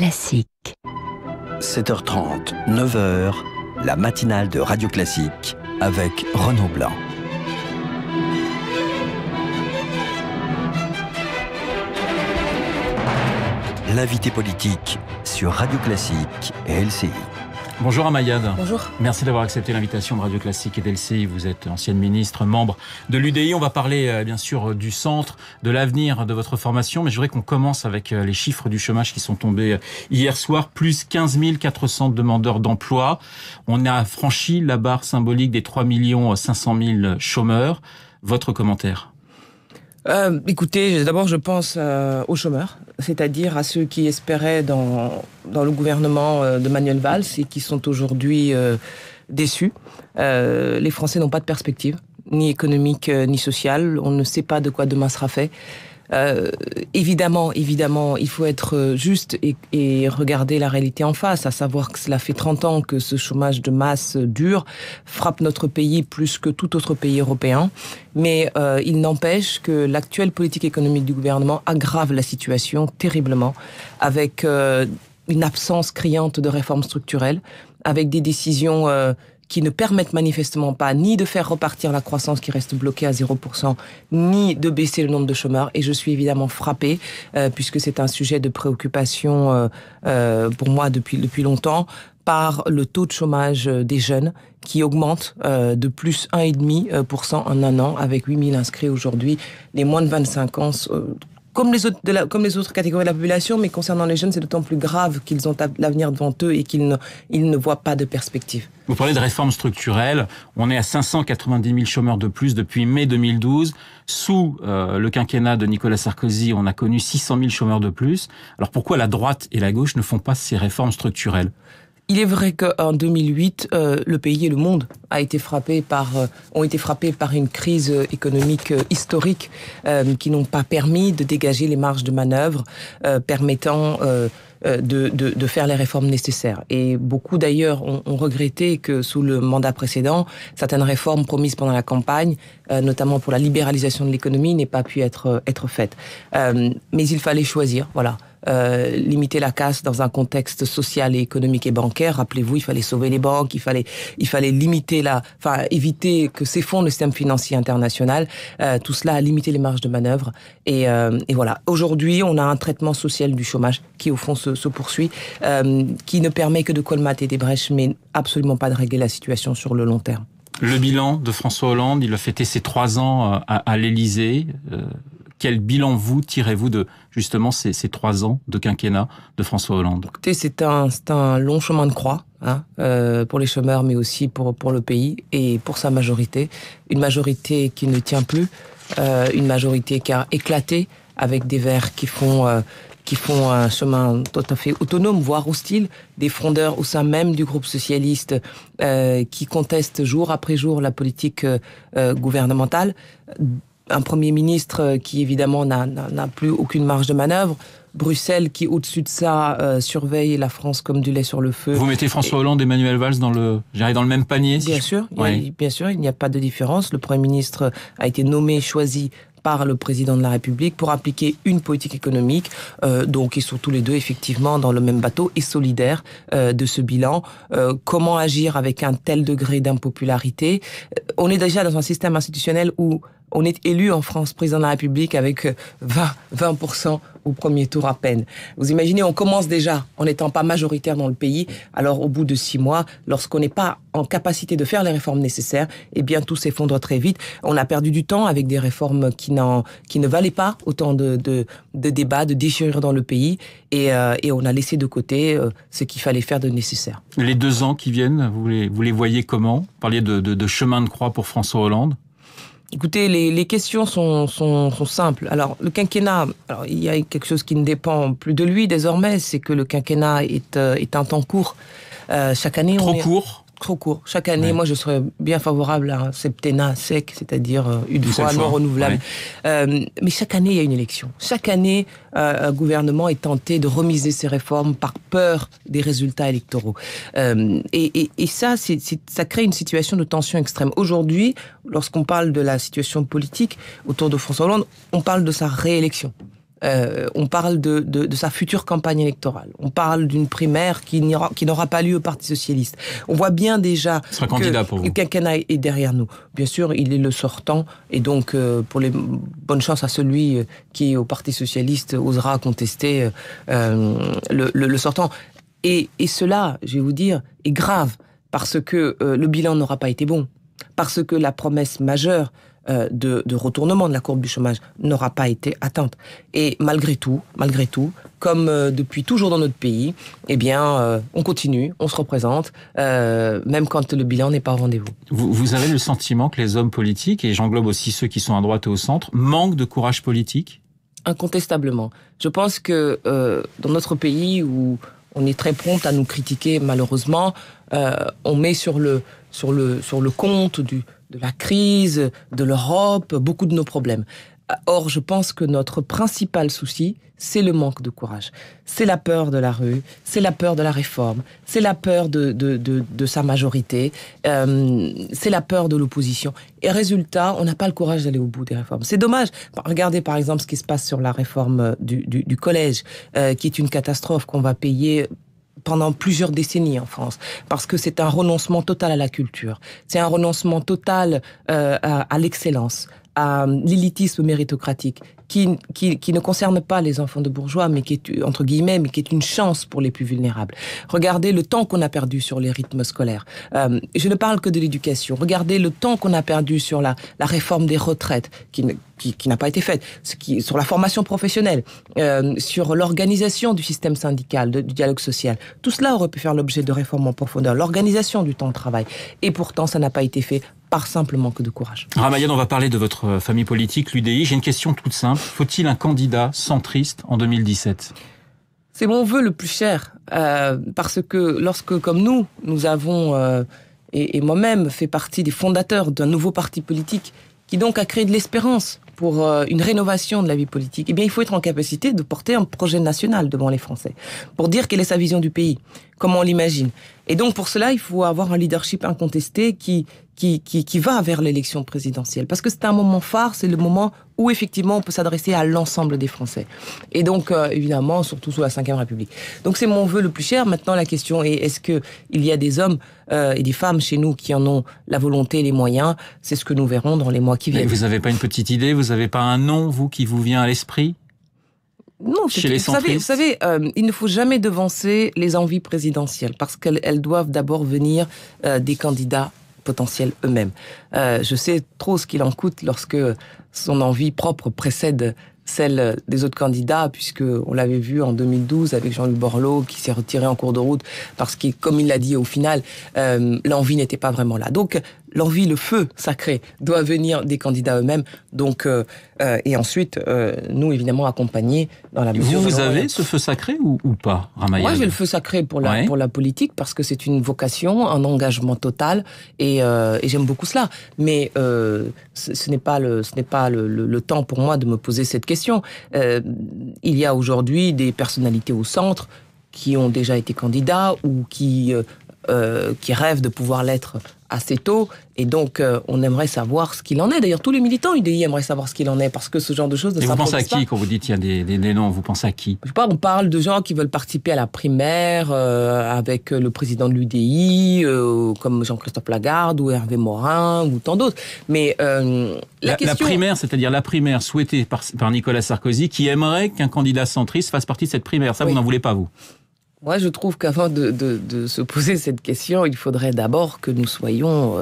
Classique. 7h30, 9h, la matinale de Radio Classique avec Renaud Blanc. L'invité politique sur Radio Classique et LCI. Bonjour Amayad. Bonjour. Merci d'avoir accepté l'invitation de Radio Classique et d'LCI. Vous êtes ancienne ministre, membre de l'UDI. On va parler bien sûr du centre, de l'avenir de votre formation, mais je voudrais qu'on commence avec les chiffres du chômage qui sont tombés hier soir. Plus 15 400 demandeurs d'emploi. On a franchi la barre symbolique des 3 500 000 chômeurs. Votre commentaire ? Écoutez, d'abord je pense aux chômeurs, c'est-à-dire à ceux qui espéraient dans le gouvernement de Manuel Valls et qui sont aujourd'hui déçus. Les Français n'ont pas de perspective, ni économique ni sociale. On ne sait pas de quoi demain sera fait. Évidemment, il faut être juste et regarder la réalité en face, à savoir que cela fait 30 ans que ce chômage de masse dure, frappe notre pays plus que tout autre pays européen. Mais il n'empêche que l'actuelle politique économique du gouvernement aggrave la situation terriblement, avec une absence criante de réformes structurelles, avec des décisions qui ne permettent manifestement pas ni de faire repartir la croissance qui reste bloquée à 0%, ni de baisser le nombre de chômeurs. Et je suis évidemment frappée, puisque c'est un sujet de préoccupation pour moi depuis longtemps, par le taux de chômage des jeunes qui augmente de plus 1,5% en un an, avec 8 000 inscrits aujourd'hui. Les moins de 25 ans... Comme les autres catégories de la population, mais concernant les jeunes, c'est d'autant plus grave qu'ils ont l'avenir devant eux et qu'ils ne voient pas de perspective. Vous parlez de réformes structurelles. On est à 590 000 chômeurs de plus depuis mai 2012. Sous le quinquennat de Nicolas Sarkozy, on a connu 600 000 chômeurs de plus. Alors pourquoi la droite et la gauche ne font pas ces réformes structurelles ? Il est vrai qu'en 2008, le pays et le monde ont été frappés par une crise économique historique qui n'ont pas permis de dégager les marges de manœuvre permettant de faire les réformes nécessaires. Et beaucoup d'ailleurs ont regretté que sous le mandat précédent, certaines réformes promises pendant la campagne, notamment pour la libéralisation de l'économie, n'aient pas pu être faites. Mais il fallait choisir, voilà. Limiter la casse dans un contexte social et économique et bancaire. Rappelez-vous, il fallait sauver les banques, il fallait éviter que s'effondre le système financier international. Tout cela a limité les marges de manœuvre. Et voilà. Aujourd'hui, on a un traitement social du chômage qui, au fond, se poursuit, qui ne permet que de colmater des brèches, mais absolument pas de régler la situation sur le long terme. Le bilan de François Hollande, il a fêté ses 3 ans à l'Élysée. Quel bilan tirez-vous de justement ces 3 ans de quinquennat de François Hollande ? Écoutez, c'est un long chemin de croix pour les chômeurs, mais aussi pour le pays et pour sa majorité. Une majorité qui ne tient plus, une majorité qui a éclaté avec des Verts qui font un chemin tout à fait autonome, voire hostile, des frondeurs au sein même du groupe socialiste qui contestent jour après jour la politique gouvernementale. Un Premier ministre qui, évidemment, n'a plus aucune marge de manœuvre. Bruxelles qui, au-dessus de ça, surveille la France comme du lait sur le feu. Vous mettez François Hollande et Manuel Valls dans le même panier ? Bien sûr, il n'y a pas de différence. Le Premier ministre a été choisi par le président de la République pour appliquer une politique économique. Donc, ils sont tous les deux, effectivement, dans le même bateau et solidaires de ce bilan. Comment agir avec un tel degré d'impopularité ? On est déjà dans un système institutionnel où on est élu en France président de la République avec 20% au premier tour à peine. Vous imaginez, on commence déjà en n'étant pas majoritaire dans le pays. Alors, au bout de 6 mois, lorsqu'on n'est pas en capacité de faire les réformes nécessaires, eh bien, tout s'effondre très vite. On a perdu du temps avec des réformes qui ne valaient pas autant de débats, de déchirures dans le pays. Et on a laissé de côté ce qu'il fallait faire de nécessaire. Les 2 ans qui viennent, vous les voyez comment ? Vous parliez de chemin de croix pour François Hollande ? Écoutez, les questions sont simples. Alors, le quinquennat, il y a quelque chose qui ne dépend plus de lui désormais, c'est que le quinquennat est un temps court. Chaque année, Trop court. Chaque année, moi, je serais bien favorable à un septennat sec, c'est-à-dire une fois non renouvelable. Ouais. Mais chaque année, il y a une élection. Chaque année, un gouvernement est tenté de remiser ses réformes par peur des résultats électoraux. Et ça, ça crée une situation de tension extrême. Aujourd'hui, lorsqu'on parle de la situation politique autour de François Hollande, on parle de sa réélection. On parle de sa future campagne électorale. On parle d'une primaire qui n'aura pas lieu au Parti socialiste. On voit bien déjà que le quinquennat est derrière nous. Bien sûr, il est le sortant, et donc bonne chance à celui qui, au Parti socialiste, osera contester le sortant. Et cela, je vais vous dire, est grave, parce que le bilan n'aura pas été bon, parce que la promesse majeure de retournement de la courbe du chômage n'aura pas été atteinte. Et malgré tout, comme depuis toujours dans notre pays, eh bien, on continue, on se représente, même quand le bilan n'est pas au rendez-vous. Vous avez le sentiment que les hommes politiques, et j'englobe aussi ceux qui sont à droite et au centre, manquent de courage politique ? Incontestablement. Je pense que dans notre pays où on est très prompt à nous critiquer, malheureusement, on met sur le compte de la crise, de l'Europe, beaucoup de nos problèmes. Or, je pense que notre principal souci, c'est le manque de courage. C'est la peur de la rue, c'est la peur de la réforme, c'est la peur de sa majorité, c'est la peur de l'opposition. Et résultat, on n'a pas le courage d'aller au bout des réformes. C'est dommage. Regardez par exemple ce qui se passe sur la réforme du collège, qui est une catastrophe qu'on va payer pendant plusieurs décennies en France, parce que c'est un renoncement total à la culture, c'est un renoncement total à l'excellence, à l'élitisme méritocratique, qui ne concerne pas les enfants de bourgeois, mais qui est, entre guillemets, mais qui est une chance pour les plus vulnérables. Regardez le temps qu'on a perdu sur les rythmes scolaires. Je ne parle que de l'éducation. Regardez le temps qu'on a perdu sur la réforme des retraites, qui n'a pas été faite, sur la formation professionnelle, sur l'organisation du système syndical, du dialogue social. Tout cela aurait pu faire l'objet de réformes en profondeur, l'organisation du temps de travail. Et pourtant, ça n'a pas été fait par simple manque de courage. Ramayan, on va parler de votre famille politique, l'UDI. J'ai une question toute simple. Faut-il un candidat centriste en 2017 ? C'est mon vœu le plus cher, parce que lorsque, comme nous avons, et moi-même, fait partie des fondateurs d'un nouveau parti politique qui donc a créé de l'espérance pour une rénovation de la vie politique, eh bien, il faut être en capacité de porter un projet national devant les Français, pour dire quelle est sa vision du pays, comment on l'imagine. Et donc, pour cela, il faut avoir un leadership incontesté qui va vers l'élection présidentielle. Parce que c'est un moment phare, c'est le moment où, effectivement, on peut s'adresser à l'ensemble des Français. Et donc, évidemment, surtout sous la Ve République. Donc, c'est mon vœu le plus cher. Maintenant, la question est, est-ce qu'il y a des hommes et des femmes chez nous qui en ont la volonté et les moyens ? C'est ce que nous verrons dans les mois qui viennent. Mais vous n'avez pas une petite idée ? Vous n'avez pas un nom, vous, qui vous vient à l'esprit ? Non, vous savez, il ne faut jamais devancer les envies présidentielles, parce qu'elles doivent d'abord venir des candidats potentiels eux-mêmes. Je sais trop ce qu'il en coûte lorsque son envie propre précède celle des autres candidats, puisque on l'avait vu en 2012 avec Jean-Luc Borloo qui s'est retiré en cours de route parce que, comme il l'a dit au final, l'envie n'était pas vraiment là. Donc l'envie, le feu sacré doit venir des candidats eux-mêmes. Donc et ensuite nous évidemment accompagner dans la mesure. Vous avez ce feu sacré ou pas, Ramayan ? Moi j'ai le feu sacré pour la politique, parce que c'est une vocation, un engagement total, et j'aime beaucoup cela. Mais ce n'est pas le temps pour moi de me poser cette question. Il y a aujourd'hui des personnalités au centre qui ont déjà été candidats ou qui rêvent de pouvoir l'être assez tôt, et donc on aimerait savoir ce qu'il en est. D'ailleurs, tous les militants UDI aimeraient savoir ce qu'il en est, parce que ce genre de choses ne s'improvise pas. Et vous pensez à qui quand vous dites qu'il y a des noms ? Vous pensez à qui ? Je sais pas, on parle de gens qui veulent participer à la primaire avec le président de l'UDI, comme Jean-Christophe Lagarde ou Hervé Morin ou tant d'autres. Mais la primaire, c'est-à-dire la primaire souhaitée par Nicolas Sarkozy, qui aimerait qu'un candidat centriste fasse partie de cette primaire. Ça, oui. Vous n'en voulez pas, vous ? Moi, je trouve qu'avant de se poser cette question, il faudrait d'abord que nous soyons,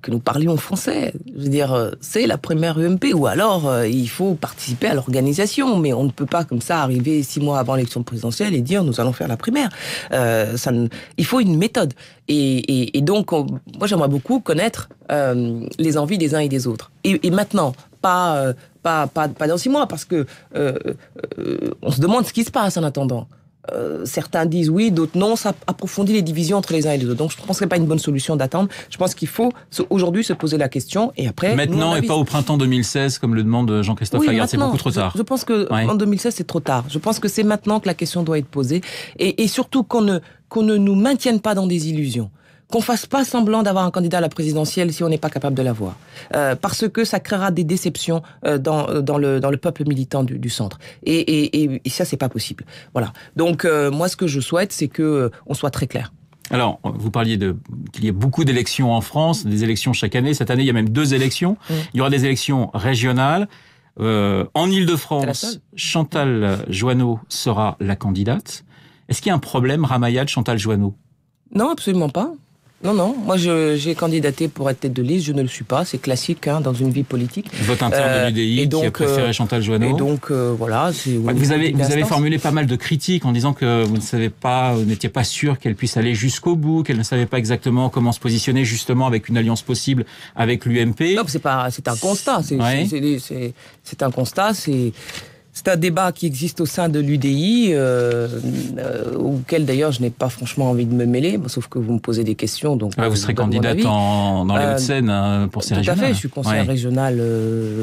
que nous parlions français. Je veux dire, c'est la primaire UMP, ou alors il faut participer à l'organisation, mais on ne peut pas comme ça arriver 6 mois avant l'élection présidentielle et dire nous allons faire la primaire. Il faut une méthode. Et donc, moi, j'aimerais beaucoup connaître les envies des uns et des autres. Et maintenant, pas dans 6 mois, parce que on se demande ce qui se passe en attendant. Certains disent oui, d'autres non, ça approfondit les divisions entre les uns et les autres. Donc je ne pense que ce n'est pas une bonne solution d'attendre. Je pense qu'il faut aujourd'hui se poser la question, et après... Maintenant, et pas au printemps 2016, comme le demande Jean-Christophe Lagarde, c'est beaucoup trop tard. Je pense qu'en 2016, c'est trop tard. Je pense que c'est maintenant que la question doit être posée, et surtout qu'on ne nous maintienne pas dans des illusions. qu'on fasse pas semblant d'avoir un candidat à la présidentielle si on n'est pas capable de l'avoir. Parce que ça créera des déceptions dans le peuple militant du centre. Et ça, c'est pas possible. Voilà. Donc, moi, ce que je souhaite, c'est que on soit très clair. Alors, vous parliez qu'il y a beaucoup d'élections en France, des élections chaque année. Cette année, il y a même 2 élections. Il y aura des élections régionales. En Île-de-France, Chantal Jouanneau sera la candidate. Est-ce qu'il y a un problème, Ramayad, Chantal Jouanneau? Non, absolument pas. Non. Moi, j'ai candidaté pour être tête de liste. Je ne le suis pas. C'est classique dans une vie politique. Vote interne de l'UDI qui a préféré Chantal Jouanneau. Et donc, voilà. Vous avez formulé pas mal de critiques en disant que vous n'étiez pas sûr qu'elle puisse aller jusqu'au bout, qu'elle ne savait pas exactement comment se positionner justement avec une alliance possible avec l'UMP. Non, c'est un constat. C'est un constat. C'est un débat qui existe au sein de l'UDI, auquel d'ailleurs je n'ai pas franchement envie de me mêler, sauf que vous me posez des questions. Donc vous serez candidate dans les Hauts-de-Seine pour ces régionales. Tout à fait, je suis conseillère régionale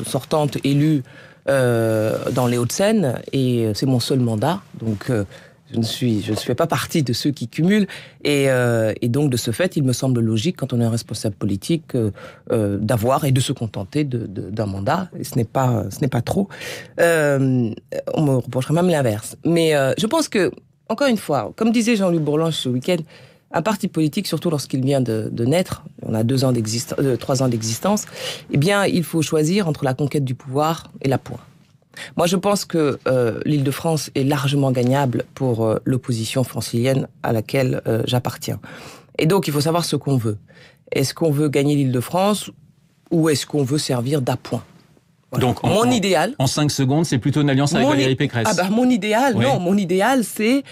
sortante, élue dans les Hauts-de-Seine, et c'est mon seul mandat, donc je ne fais pas partie de ceux qui cumulent, et donc de ce fait, il me semble logique, quand on est un responsable politique, d'avoir et de se contenter d'un mandat, et ce n'est pas trop. On me reprocherait même l'inverse. Mais je pense que, encore une fois, comme disait Jean-Luc Bourlange ce week-end, un parti politique, surtout lorsqu'il vient de naître, on a 3 ans d'existence, eh bien, il faut choisir entre la conquête du pouvoir et la poire. Moi, je pense que l'Île-de-France est largement gagnable pour l'opposition francilienne à laquelle j'appartiens. Et donc, il faut savoir ce qu'on veut. Est-ce qu'on veut gagner l'Île-de-France ou est-ce qu'on veut servir d'appoint? Voilà. Donc, mon idéal... En 5 secondes, c'est plutôt une alliance avec Valérie Pécresse. Mon idéal, oui. Non. Mon idéal, c'est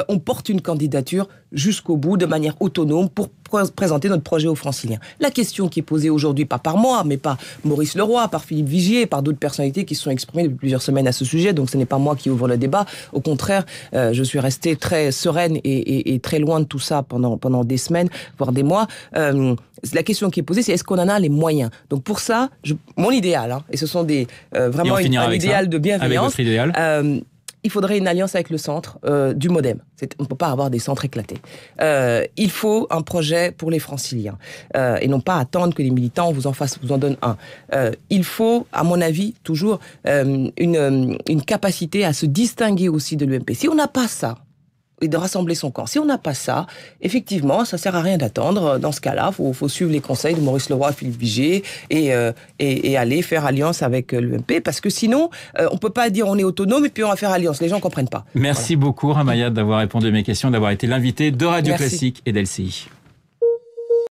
on porte une candidature jusqu'au bout, de manière autonome, pour présenter notre projet aux Franciliens. La question qui est posée aujourd'hui, pas par moi, mais par Maurice Leroy, par Philippe Vigier, par d'autres personnalités qui se sont exprimées depuis plusieurs semaines à ce sujet, donc ce n'est pas moi qui ouvre le débat. Au contraire, je suis restée très sereine et très loin de tout ça pendant des semaines, voire des mois. La question qui est posée, c'est est-ce qu'on en a les moyens? Donc pour ça, mon idéal, et ce sont vraiment un idéal de bienveillance. Avec votre idéal. Il faudrait une alliance avec le centre du MoDem. On ne peut pas avoir des centres éclatés. Il faut un projet pour les Franciliens et non pas attendre que les militants vous en donnent un. Il faut, à mon avis, toujours une capacité à se distinguer aussi de l'UMP. Si on n'a pas ça, et de rassembler son camp. Si on n'a pas ça, effectivement, ça sert à rien d'attendre. Dans ce cas-là, faut suivre les conseils de Maurice Leroy, Philippe Vigier et aller faire alliance avec l'UMP, parce que sinon, on peut pas dire on est autonome et puis on va faire alliance. Les gens comprennent pas. Merci beaucoup, Ramayad, d'avoir répondu à mes questions, d'avoir été l'invité de Radio Classique et d'LCI.